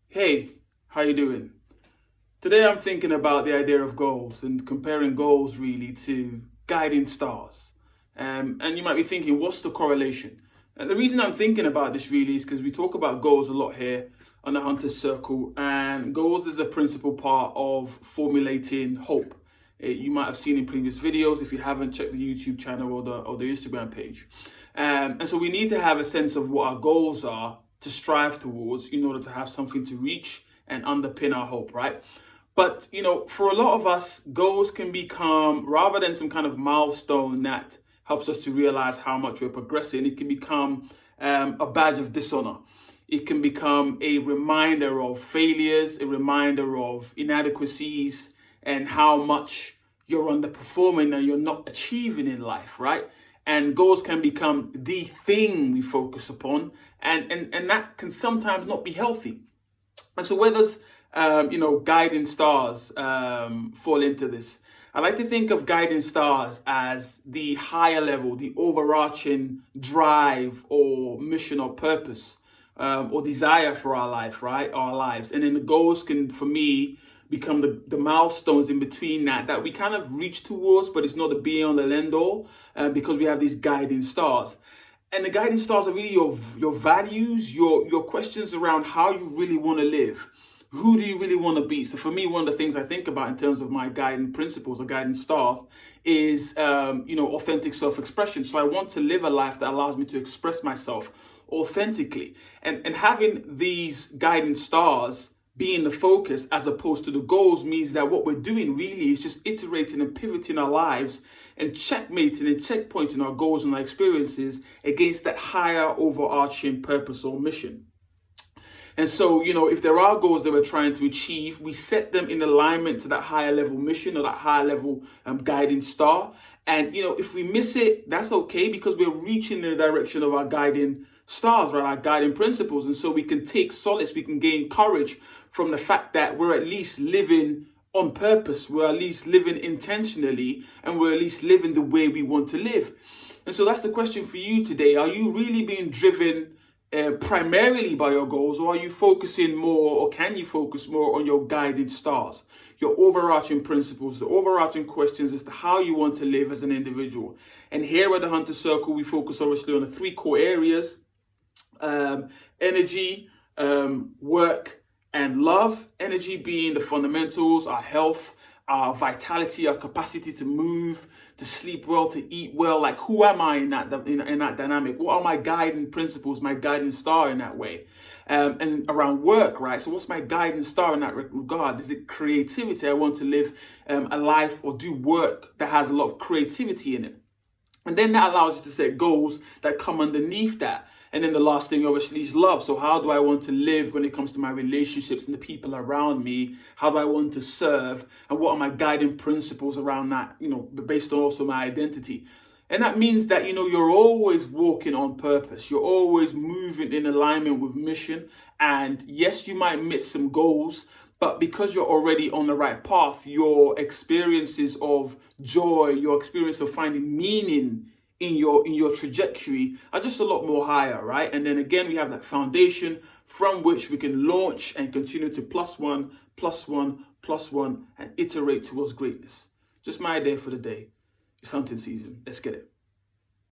Hey, how you doing? Today I'm thinking about the idea of goals and comparing goals really to guiding stars. And you might be thinking, what's the correlation? And the reason I'm thinking about this really is because we talk about goals a lot here on the Hunter's Circle, and goals is a principal part of formulating hope. You might have seen in previous videos if you haven't checked the YouTube channel or the Instagram page. And so we need to have a sense of what our goals are to strive towards in order to have something to reach and underpin our hope, right? But, for a lot of us, goals can become, rather than some kind of milestone that helps us to realize how much we're progressing, it can become a badge of dishonor. It can become a reminder of failures, a reminder of inadequacies, and how much you're underperforming and you're not achieving in life, right? And goals can become the thing we focus upon, and that can sometimes not be healthy. And so where does guiding stars fall into this? I like to think of guiding stars as the higher level, the overarching drive or mission or purpose or desire for our life, right? Our lives. And then the goals can, for me, become the milestones in between that we kind of reach towards, but it's not the be all and end all because we have these guiding stars. And the guiding stars are really your values, your questions around how you really want to live. Who do you really want to be? So for me, one of the things I think about in terms of my guiding principles or guiding stars is, authentic self-expression. So I want to live a life that allows me to express myself authentically. And having these guiding stars being the focus as opposed to the goals means that what we're doing really is just iterating and pivoting our lives and checkmating and checkpointing our goals and our experiences against that higher overarching purpose or mission. And so, if there are goals that we're trying to achieve, we set them in alignment to that higher level mission or that higher level guiding star. And, if we miss it, that's okay because we're reaching in the direction of our guiding stars, right? Our guiding principles. And so we can take solace, we can gain courage from the fact that we're at least living on purpose. We're at least living intentionally, and we're at least living the way we want to live. And so that's the question for you today. Are you really being driven primarily by your goals, or are you focusing more, or can you focus more on your guiding stars, your overarching principles, the overarching questions as to how you want to live as an individual? And here at the Hunter Circle, we focus obviously on the three core areas: energy, work, and love. Energy being the fundamentals, our health, our vitality, our capacity to move, to sleep well, to eat well. Like, who am I in that dynamic? What are my guiding principles, my guiding star in that way? And around work, right? So what's my guiding star in that regard? Is it creativity? I want to live a life or do work that has a lot of creativity in it. And then that allows you to set goals that come underneath that. And then the last thing obviously is love. So how do I want to live when it comes to my relationships and the people around me? How do I want to serve? And what are my guiding principles around that, based on also my identity? And that means that, you're always walking on purpose. You're always moving in alignment with mission. And yes, you might miss some goals, but because you're already on the right path, your experiences of joy, your experience of finding meaning in your trajectory are just a lot more higher, right? And then again, we have that foundation from which we can launch and continue to plus one, and iterate towards greatness. Just my idea for the day. It's hunting season. Let's get it.